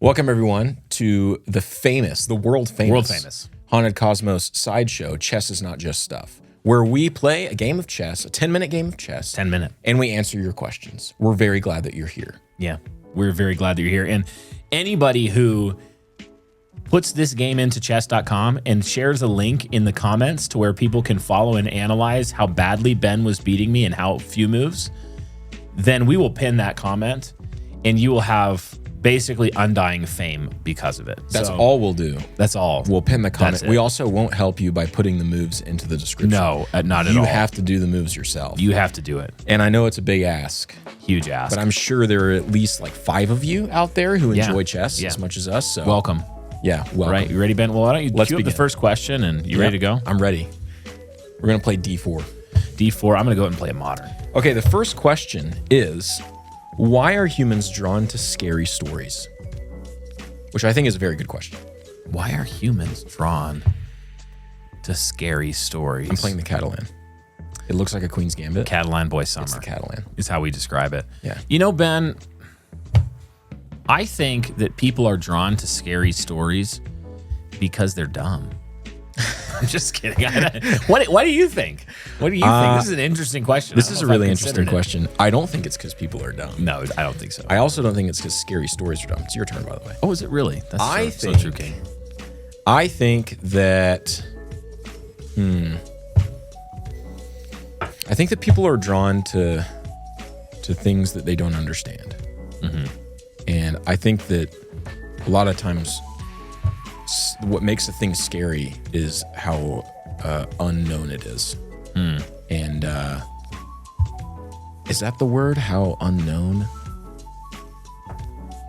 Welcome, everyone, to the world famous Haunted Cosmos sideshow, Chess is Not Just Stuff, where we play a game of chess, a 10-minute game of chess. 10 minute. And we answer your questions. We're very glad that you're here. Yeah, we're very glad that you're here. And anybody who puts this game into chess.com and shares a link in the comments to where people can follow and analyze how badly Ben was beating me and how few moves, then we will pin that comment and you will have basically undying fame because of it. That's all we'll do. That's all. We'll pin the comment. We also won't help you by putting the moves into the description. No, not at all. You have to do the moves yourself. You have to do it. And I know it's a big ask. Huge ask. But I'm sure there are at least like 5 of you out there who enjoy chess as much as us. So welcome. Yeah, welcome. All right, you ready, Ben? Well, why don't you Let's cue up the first question and you ready to go? I'm ready. We're going to play D4. D4, I'm going to go ahead and play a modern. Okay, the first question is, why are humans drawn to scary stories? Which I think is a very good question. Why are humans drawn to scary stories? I'm playing the Catalan. It looks like a Queen's Gambit. Catalan Boy Summer. It's the Catalan. Is how we describe it. Yeah. You know, Ben, I think that people are drawn to scary stories because they're dumb. I'm just kidding. What do you think? What do you think? This is an interesting question. This is a really interesting question. I don't think it's because people are dumb. No, I don't think so. I also don't think it's because scary stories are dumb. It's your turn, by the way. Oh, is it really? That's so true, King. I think that, I think that people are drawn to things that they don't understand. Mm-hmm. And I think that a lot of times what makes a thing scary is how unknown it is. And is that the word? How unknown?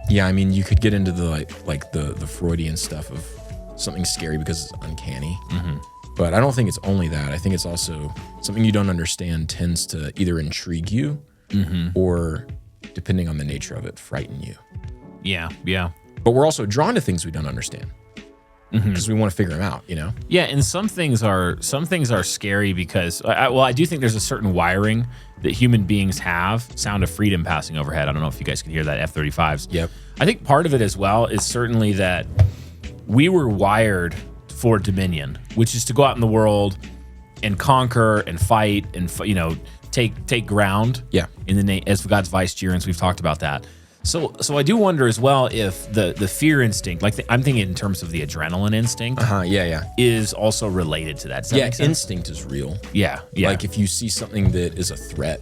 Yeah, I mean, you could get into the like the Freudian stuff of something scary because it's uncanny. Mm-hmm. But I don't think it's only that. I think it's also something you don't understand tends to either intrigue you or, depending on the nature of it, frighten you. Yeah. But we're also drawn to things we don't understand because we want to figure them out, you know? Yeah, and some things are scary because, I do think there's a certain wiring that human beings have. Sound of freedom passing overhead. I don't know if you guys can hear that, F-35s. Yep. I think part of it as well is certainly that we were wired for dominion, which is to go out in the world and conquer and fight and, take ground. Yeah. In the name as God's vicegerents, we've talked about that. So I do wonder as well if the fear instinct, I'm thinking in terms of the adrenaline instinct, Yeah. is also related to that. Does that make sense? Instinct is real. Yeah. Like if you see something that is a threat,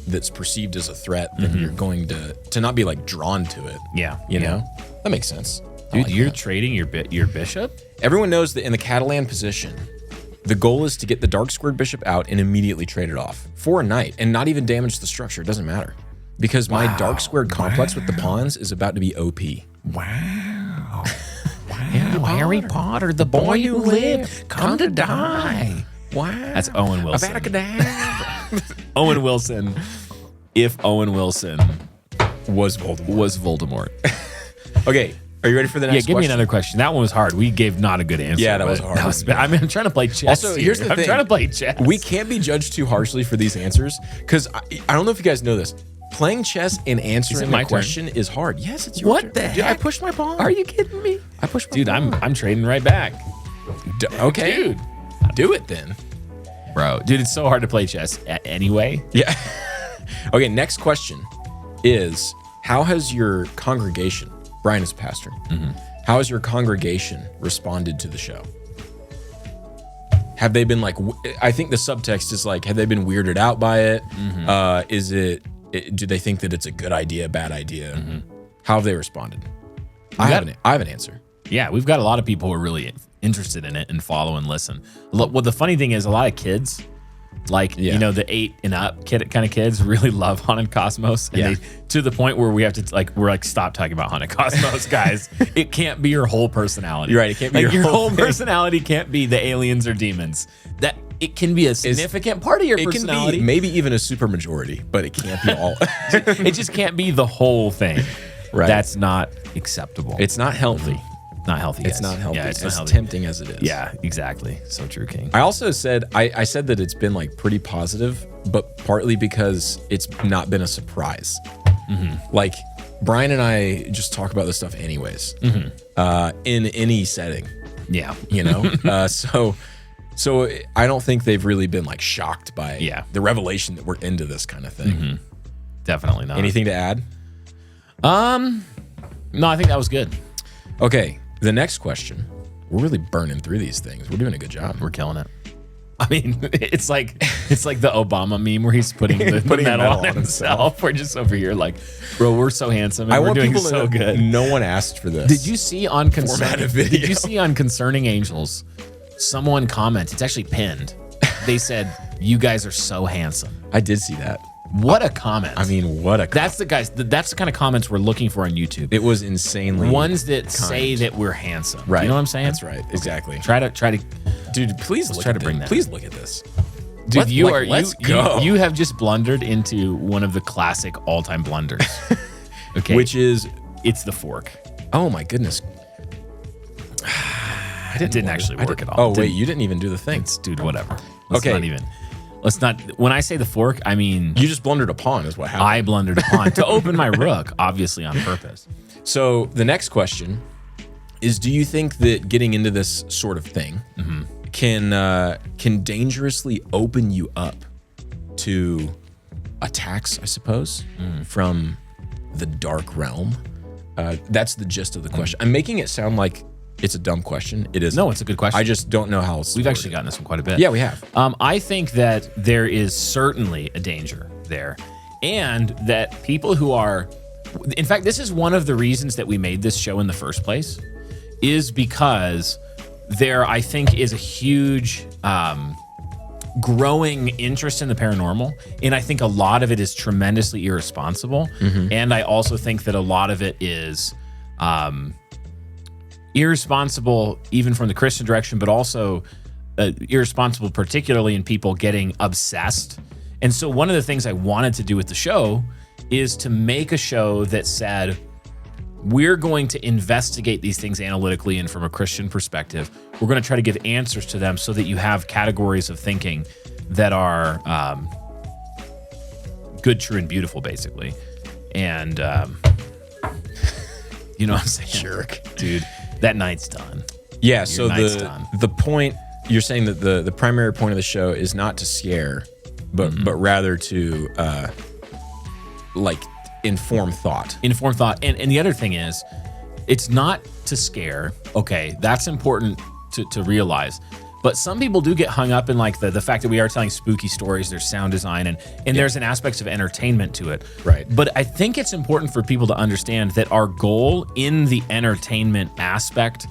that's perceived as a threat, then you're going to not be like drawn to it. Yeah. You know? That makes sense. Dude, you're trading your bishop? Everyone knows that in the Catalan position, the goal is to get the dark squared bishop out and immediately trade it off for a knight and not even damage the structure. It doesn't matter. Because my dark squared complex with the pawns is about to be OP. Wow. Harry Potter, the boy who lived, come to die. Wow. That's Owen Wilson. Owen Wilson, if Owen Wilson was Voldemort. Okay. Are you ready for the next question? Yeah, give me another question. That one was hard. We gave not a good answer. Yeah, that was hard. I'm trying to play chess. Also, here's the thing. I'm trying to play chess. We can't be judged too harshly for these answers because I don't know if you guys know this. Playing chess and answering my question is hard. Yes, it's your turn. What the heck? Dude, I pushed my pawn. Are you kidding me? I pushed my pawn. Dude, I'm trading right back. Okay. Dude. Do it then. Bro, dude, it's so hard to play chess anyway. Yeah. Okay, next question is, how has your congregation, Brian is a pastor, how has your congregation responded to the show? Have they been like, I think the subtext is like, have they been weirded out by it? Do they think that it's a good idea, bad idea? How have they responded? I have an answer. Yeah, we've got a lot of people who are really interested in it and follow and listen. Well, the funny thing is a lot of kids, the 8 and up kind of kids really love Haunted Cosmos. And they, to the point where we have to stop talking about Haunted Cosmos, guys. It can't be your whole personality. You're right. It can't be your whole personality can't be the aliens or demons. That it can be a significant part of your personality. It can be maybe even a super majority, but it can't be all. It just can't be the whole thing. Right. That's not acceptable. It's not healthy. Not healthy. It's not healthy. Yeah, it's as not healthy. tempting as it is. Yeah, exactly. So true, King. I also said, I said that it's been like pretty positive, but partly because it's not been a surprise. Like Brian and I just talk about this stuff anyways, in any setting, Yeah. you know? So I don't think they've really been like shocked by the revelation that we're into this kind of thing. Definitely not. Anything to add? No, I think that was good. Okay, the next question. We're really burning through these things. We're doing a good job. We're killing it. I mean, it's like the Obama meme where he's putting the medal on himself. We're just over here like, bro, we're so handsome and we're doing so good. No one asked for this. Did you see on Concerning Angels? Someone commented. It's actually pinned. They said, "You guys are so handsome." I did see that. What a comment! I mean, what a that's the kind of comments we're looking for on YouTube. It was insanely ones that say that we're handsome. Right. You know what I'm saying? That's right. Exactly. Try to, dude. Please try to bring that. Please look at this. Dude, let's go. You have just blundered into one of the classic all-time blunders. Okay, Which is it's the fork. Oh my goodness. It didn't actually work at all. Oh wait, you didn't even do the thing. Dude, whatever. Okay. Let's not. When I say the fork, I mean you just blundered a pawn, is what happened. I blundered a pawn to open my rook, obviously on purpose. So the next question is: do you think that getting into this sort of thing can dangerously open you up to attacks? I suppose from the dark realm. That's the gist of the question. I'm making it sound like it's a dumb question. It is. No, it's a good question. I just don't know how else. We've actually gotten this one quite a bit. Yeah, we have. I think that there is certainly a danger there, and that people who are, in fact, this is one of the reasons that we made this show in the first place, is because there, I think, is a huge growing interest in the paranormal, and I think a lot of it is tremendously irresponsible, and I also think that a lot of it is irresponsible even from the Christian direction, but also irresponsible particularly in people getting obsessed. And so one of the things I wanted to do with the show is to make a show that said, we're going to investigate these things analytically and from a Christian perspective. We're going to try to give answers to them so that you have categories of thinking that are good, true, and beautiful, basically. And you know what I'm saying? Jerk. Dude, that night's done. Yeah, so the point, you're saying that the primary point of the show is not to scare, but rather to like inform thought. Inform thought. And the other thing is, it's not to scare. Okay, that's important to realize. But some people do get hung up in like the fact that we are telling spooky stories, there's sound design, and there's an aspect of entertainment to it. Right. But I think it's important for people to understand that our goal in the entertainment aspect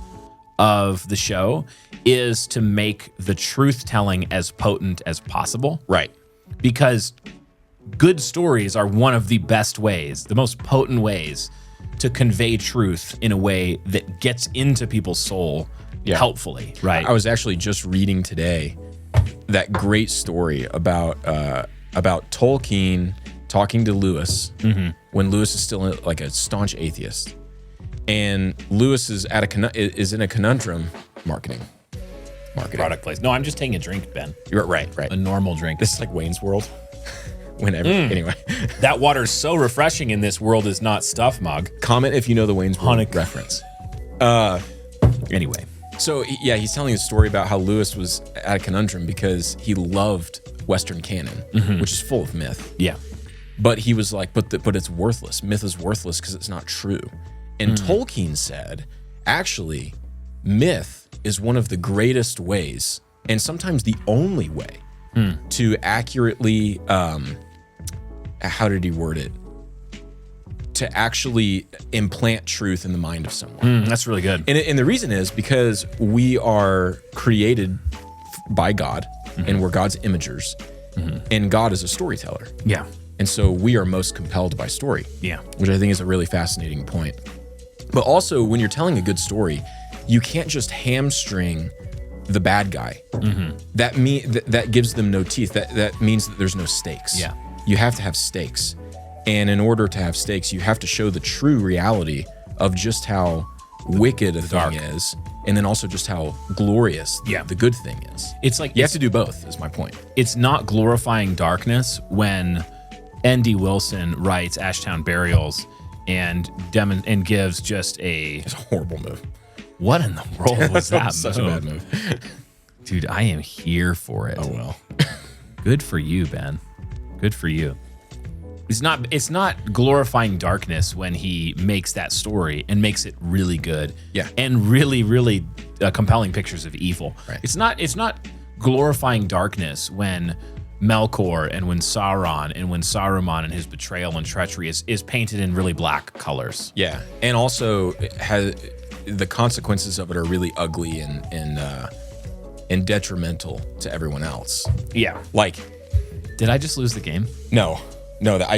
of the show is to make the truth telling as potent as possible. Right. Because good stories are one of the best ways, the most potent ways to convey truth in a way that gets into people's soul helpfully, right? I was actually just reading today that great story about Tolkien talking to Lewis when Lewis is still like a staunch atheist, and Lewis is is in a conundrum. Marketing. Product place. No, I'm just taking a drink, Ben. You're right. A normal drink. This is like Wayne's World. Whenever. Anyway, that water's so refreshing in this world is not stuff mug. Comment if you know the Wayne's World reference. Anyway. So yeah, he's telling a story about how Lewis was at a conundrum because he loved Western canon, which is full of myth. Yeah. But he was like, but it's worthless. Myth is worthless because it's not true. And Tolkien said, actually, myth is one of the greatest ways, and sometimes the only way, to accurately, how did he word it? To actually implant truth in the mind of someone. That's really good. And the reason is because we are created by God, and we're God's imagers, and God is a storyteller. Yeah. And so we are most compelled by story. Yeah. Which I think is a really fascinating point. But also, when you're telling a good story, you can't just hamstring the bad guy. That gives them no teeth. That means that there's no stakes. Yeah. You have to have stakes. And in order to have stakes, you have to show the true reality of just how wicked a thing is, and then also just how glorious the good thing is. It's like you have to do both, is my point. It's not glorifying darkness when N.D. Wilson writes Ashtown Burials and gives just a It's a horrible move. what in the world was that? Such a bad move. Dude, I am here for it. Oh well. Good for you, Ben. Good for you. It's not glorifying darkness when he makes that story and makes it really good. Yeah. And really, really compelling pictures of evil. Right. It's not glorifying darkness when Melkor and when Sauron and when Saruman and his betrayal and treachery is painted in really black colors. Yeah, and also it has the consequences of it are really ugly and detrimental to everyone else. Yeah. Like, Did I just lose the game? no, that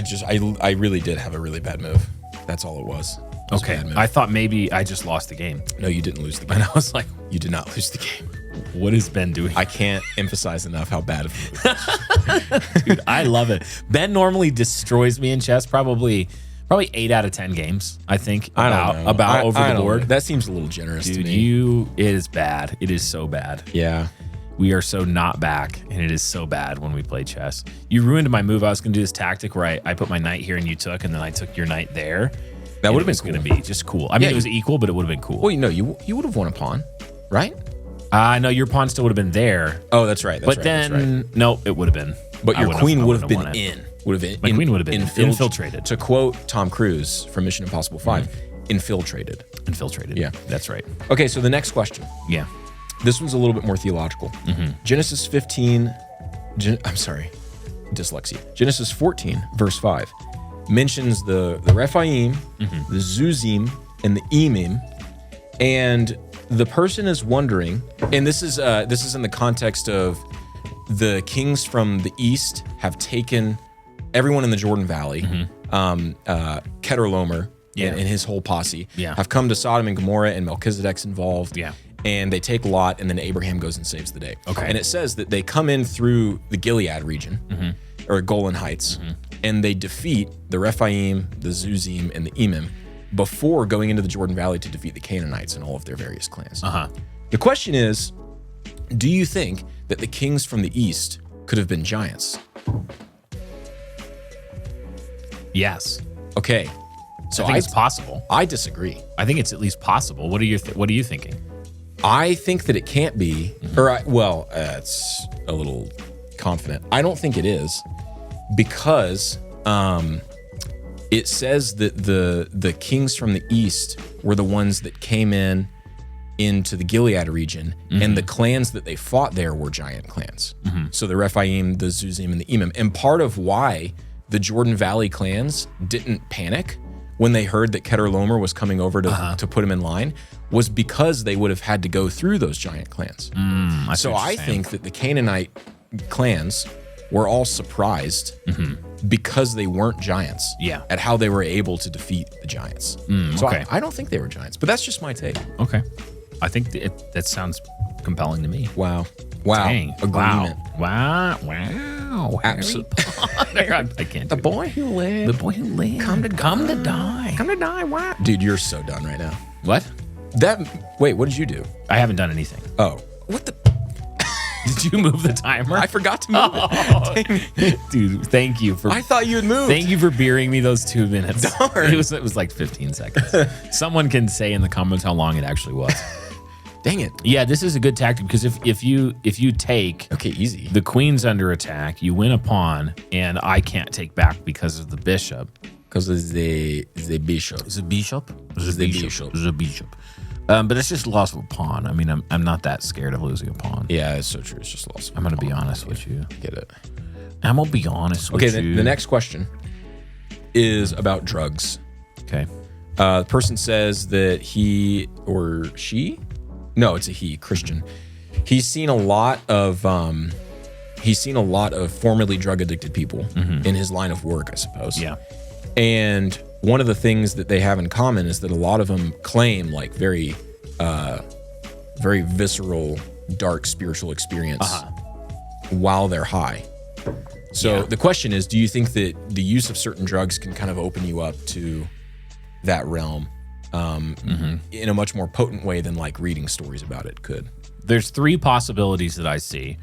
I really did have a really bad move. That's all it was. It was a Okay. bad move. I thought maybe I just lost the game. No, you didn't lose the game. And I was like, You did not lose the game. what is Ben doing? I can't emphasize enough how bad of a move. Dude, I love it. Ben normally destroys me in chess, probably 8 out of 10 games, I think, I don't know. about over I the don't board. know. That seems a little generous to Dude, me. it is bad. It is so bad. Yeah. We are so not back, and it is so bad when we play chess. You ruined my move. I was going to do this tactic where I put my knight here and you took, and then I took your knight there. That would have been It's cool. going to be just cool. I mean, Yeah, it was equal, but it would have been cool. Well, you would have won a pawn, right? No, your pawn still would have been there. Oh, that's right. But then, no, it would have been. But I your wouldn't queen I would have wouldn't been won it. in. Would have My queen would have been infiltrated. To quote Tom Cruise from Mission Impossible 5, infiltrated. Infiltrated. Yeah. That's right. Okay, so the next question. Yeah. This one's a little bit more theological. Genesis 15, dyslexia. Genesis 14, verse 5, mentions the Rephaim, the Zuzim, and the Emim, and the person is wondering, and this is in the context of the kings from the east have taken everyone in the Jordan Valley, Kedorlaomer and his whole posse have come to Sodom and Gomorrah, and Melchizedek's involved. Yeah. And they take Lot, and then Abraham goes and saves the day. Okay. And it says that they come in through the Gilead region, or Golan Heights, and they defeat the Rephaim, the Zuzim, and the Emim before going into the Jordan Valley to defeat the Canaanites and all of their various clans. The question is, do you think that the kings from the east could have been giants? Yes. Okay. So I think it's possible. I disagree. I think it's at least possible. What are you thinking? I think that it can't be, it's a little confident. I don't think it is because it says that the kings from the east were the ones that came into the Gilead region, and the clans that they fought there were giant clans. So the Rephaim, the Zuzim, and the Emim. And part of why the Jordan Valley clans didn't panic when they heard that Kedorlaomer was coming over to put him in line was because they would have had to go through those giant clans. So I think that the Canaanite clans were all surprised because they weren't giants at how they were able to defeat the giants. So okay. I don't think they were giants, but that's just my take. Okay. I think that sounds compelling to me. Wow. Dang. Agreement. Wow. Absolutely. I can't. The boy who lived. The boy who lived. Come to die. Come to die. Wow. Dude, you're so done right now. What? Wait, what did you do? I haven't done anything. Oh. What the? Did you move the timer? I forgot to move it. Dude, thank you for. I thought you had moved. Thank you for bearing me those 2 minutes. Darn. It was like 15 seconds. Someone can say in the comments how long it actually was. Dang it. Yeah, this is a good tactic because if you take Okay, easy. the queen's under attack, you win a pawn, and I can't take back because of the bishop. Because it's the bishop. Is it bishop? It's the bishop. It's a bishop. But it's just loss of a pawn. I mean, I'm not that scared of losing a pawn. Yeah, it's so true. It's just lost. I'm gonna be honest with you. Get it. I'm gonna be honest with Okay, you. the next question is about drugs. Okay. The person says that he or she, no, it's a he, Christian. He's seen a lot of formerly drug addicted people in his line of work, I suppose. Yeah. And one of the things that they have in common is that a lot of them claim like very visceral, dark spiritual experience while they're high. So the question is, do you think that the use of certain drugs can kind of open you up to that realm in a much more potent way than like reading stories about it could? There's 3 possibilities that I see,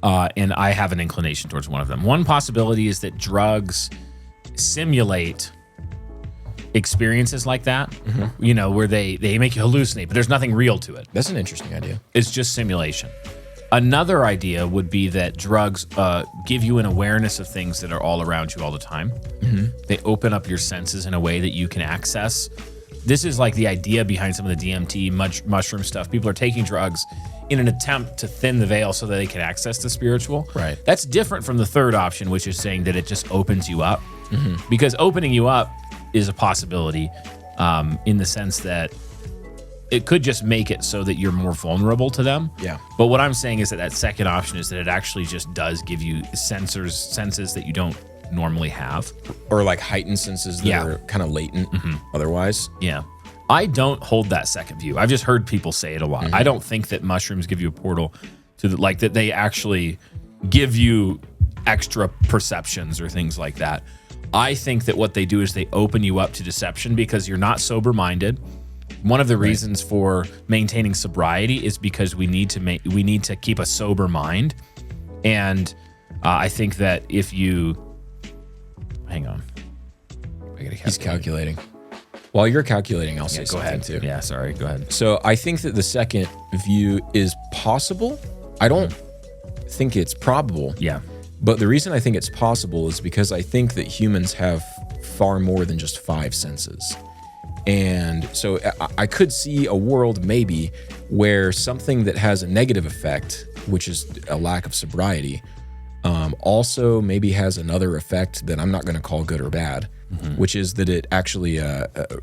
and I have an inclination towards one of them. One possibility is that drugs simulate experiences like that, you know, where they make you hallucinate, but there's nothing real to it. That's an interesting idea. It's just simulation. Another idea would be that drugs give you an awareness of things that are all around you all the time. They open up your senses in a way that you can access. This is like the idea behind some of the DMT mushroom stuff. People are taking drugs in an attempt to thin the veil so that they can access the spiritual. Right. That's different from the third option, which is saying that it just opens you up. Because opening you up is a possibility in the sense that it could just make it so that you're more vulnerable to them. Yeah. But what I'm saying is that second option is that it actually just does give you senses that you don't normally have. Or like heightened senses that are kind of latent otherwise. Yeah. I don't hold that second view. I've just heard people say it a lot. I don't think that mushrooms give you a portal to like that they actually give you extra perceptions or things like that. I think that what they do is they open you up to deception because you're not sober-minded. One of the reasons for maintaining sobriety is because we need to keep a sober mind. And I think that if you hang on, He's calculating. While you're calculating, I'll say Go something ahead. too. Yeah, sorry. Go ahead. So I think that the second view is possible. I don't think it's probable. Yeah. But the reason I think it's possible is because I think that humans have far more than just 5 senses. And so I could see a world maybe where something that has a negative effect, which is a lack of sobriety, also maybe has another effect that I'm not going to call good or bad, which is that it actually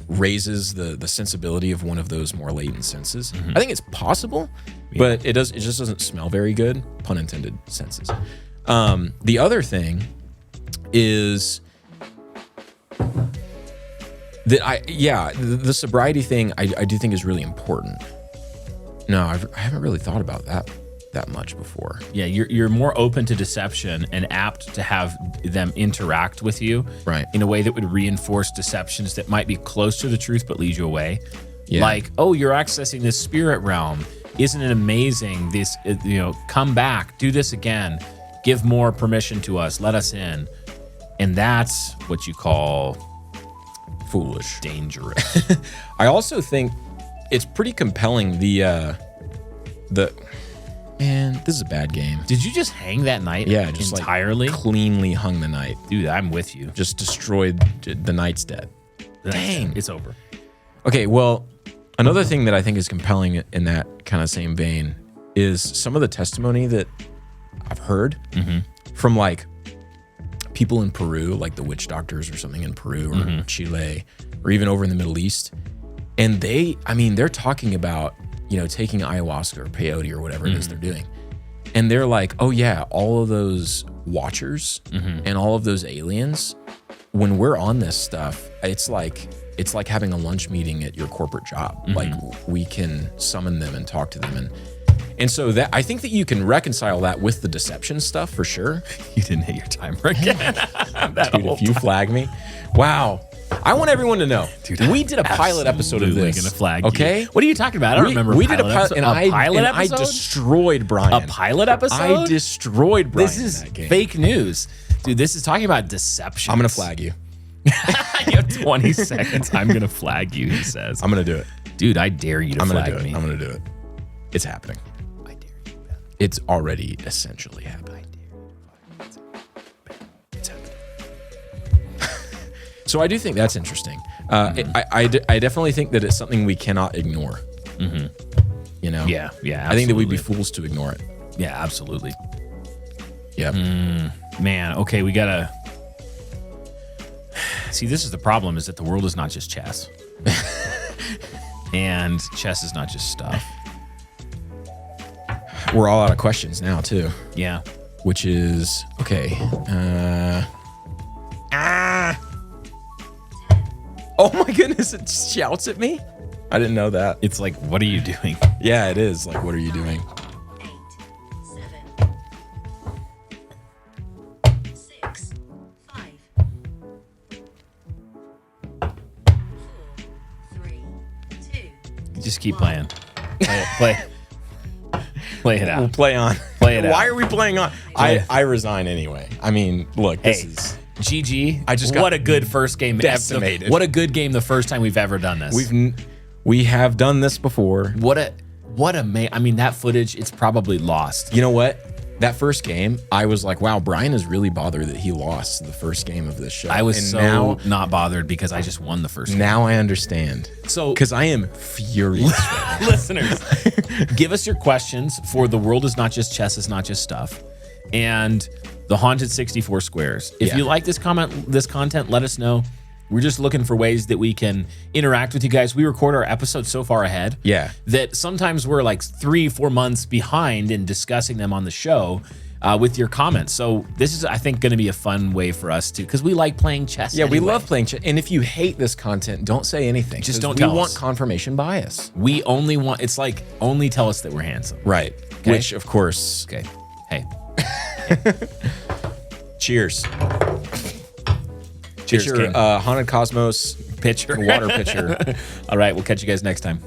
raises the sensibility of one of those more latent senses. I think it's possible, but it just doesn't smell very good, pun intended, senses. The other thing is that the sobriety thing I do think is really important. No, I haven't really thought about that much before. Yeah, you're more open to deception and apt to have them interact with you in a way that would reinforce deceptions that might be close to the truth but lead you away. Yeah. Like, oh, you're accessing this spirit realm. Isn't it amazing? This, come back, do this again. Give more permission to us. Let us in. And that's what you call foolish, dangerous. I also think it's pretty compelling. Man, this is a bad game. Did you just hang that knight? Yeah, just entirely cleanly hung the knight. Dude, I'm with you. Just destroyed the knight's dead. Dang, it's over. Okay, well, another thing that I think is compelling in that kind of same vein is some of the testimony that I've heard from like people in Peru, like the witch doctors or something in Peru or Chile, or even over in the Middle East. And they're talking about, taking ayahuasca or peyote or whatever it is they're doing. And they're like, oh yeah, all of those watchers and all of those aliens, when we're on this stuff, it's like having a lunch meeting at your corporate job. Like we can summon them and talk to them. And so that I think that you can reconcile that with the deception stuff for sure. You didn't hit your timer again. Dude, if you flag me, wow. I want everyone to know. Dude, we did a pilot episode of this. Gonna flag okay? You. What are you talking about? I don't remember. We did a pilot, episode. I destroyed Brian. A pilot episode? I destroyed Brian. This is fake news. Dude, this is talking about deception. I'm going to flag you. You have 20 seconds. I'm going to flag you, he says. I'm going to do it. Dude, I dare you to flag me. I'm going to do it. It's happening. I dare you. It's already essentially happening. So I do think that's interesting. I definitely think that it's something we cannot ignore. Yeah. Absolutely. I think that we'd be fools to ignore it. Yeah, absolutely. Yeah. Man, okay, we gotta. See, this is the problem: is that the world is not just chess, and chess is not just stuff. We're all out of questions now, too. Yeah. Which is okay. Oh my goodness, it shouts at me? I didn't know that. It's like, what are you doing? Yeah, it is. Like, what are you doing? 8, 7, 6, 5, 4, 3, 2. Just keep playing. Play it out. We'll play on. Play it out. Why are we playing on? I resign anyway. I mean, look, this is GG. I just got what a good first game. decimated. What a good game the first time we've ever done this. We have done this before. What a I mean, that footage, it's probably lost. You know what? That first game, I was like, wow, Brian is really bothered that he lost the first game of this show. I was and so not bothered because I just won the first game. now I understand. So Because I am furious. listeners, give us your questions for The World Is Not Just Chess, It's Not Just Stuff, and the Haunted 64 Squares. If Yeah. you like this content, let us know. We're just looking for ways that we can interact with you guys. We record our episodes so far ahead Yeah. that sometimes we're like 3-4 months behind in discussing them on the show with your comments. So this is, I think, going to be a fun way for us to, because we like playing chess. Yeah, we anyway. love playing chess. And if you hate this content, don't say anything. Just 'cause don't we tell want us. confirmation bias. We only want, it's like, only tell us that we're handsome. Right. Okay. Which, of course, Okay. Hey. cheers. Cheers, Pitcher, King. Haunted Cosmos Pitcher. water pitcher. All right. We'll catch you guys next time.